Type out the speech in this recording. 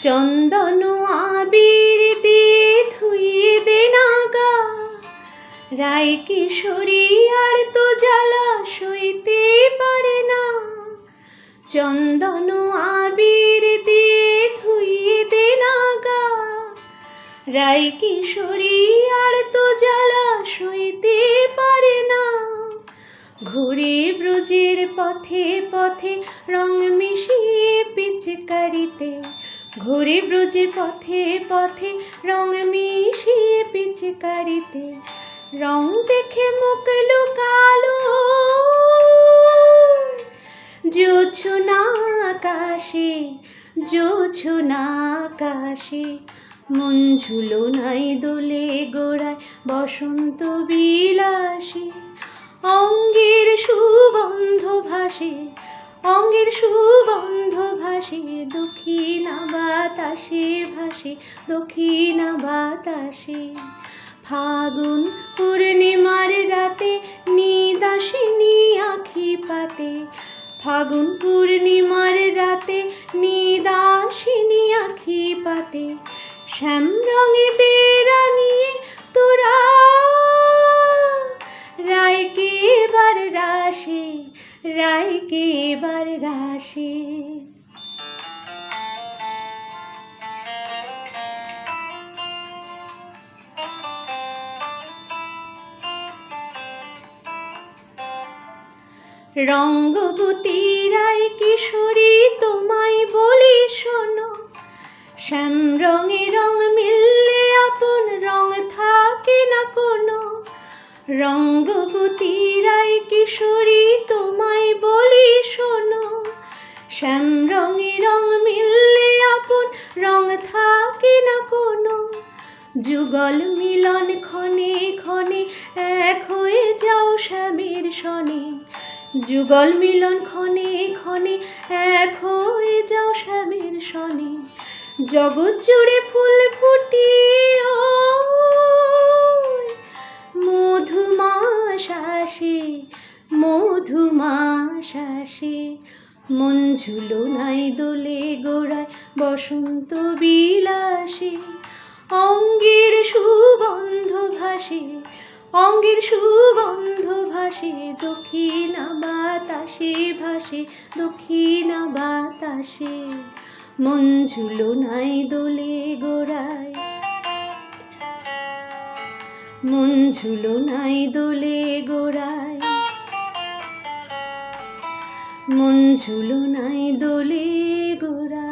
চন্দন আবির দিয়ে ধুইয়ে দে না গা, রায় কিশোরী আর তো জ্বালা সইতে পারে না। চন্দন আবির দিয়ে ধুইয়ে দে না গা, রায় কিশোরী আর তো জ্বালা সইতে পারে না। ঘুরে ব্রজের পথে পথে রং মিশিয়ে পিচকারিতে, ঘুরে ব্রজের পথে পথে রং মিশিয়ে পিচকারিতে, রং দেখে মুখ লুকালো জোছনা আকাশে, জোছনা আকাশে। মন ঝুলনায় দোলে গোড়ায় বসন্ত বিলাসে, অঙ্গের সুগন্ধ ভাসে, অঙ্গের সুগন্ধ ভাসে, দক্ষিণা বাতাসে ভাসে, দক্ষিণা বাতাসে। ফাগুন পূর্ণিমার রাতে নিদ আসেনি আঁখি পাতে, ফাগুন পূর্ণিমার রাতে নিদ আসেনি আঁখি পাতে। শ্যাম রঙে তেরা নিয়ে তোরা রায়কে এবার রাশে, রায়কে এবার রাশে। রঙ্গবতী রায় কিশোরী তোমায় বলি শোনো, শ্যাম রঙে রং মিললে আপন রং থাকে না কোনো। রঙ্গবতী রায় কিশোরী তোমায় বলি শোনো, শ্যাম রঙে রং মিললে আপন রং থাকে না কোনো। যুগল মিলন ক্ষণে ক্ষণে এক হয়ে যাও শ্যামের সনে, যুগল মিলন ক্ষণে ক্ষণে এক হয়ে যাও শ্যামের সনে। জগৎ জুড়ে ফুল ফুটিয়ে মধুমাস আসে, মধুমাস আসে। মন ঝুলনায় দোলে গোড়ায় বসন্ত বিলাসে, অঙ্গের সুগন্ধ ভাসে, অঙ্গের সুগন্ধ ভাসে, দক্ষিণা বাতাসে ভাসে, দক্ষিণা বাতাসে। মন ঝুলনায় দোলে গোড়ায়, মন ঝুলনায় দোলে গোড়ায়, মন ঝুলনায় দোলে গোড়ায়।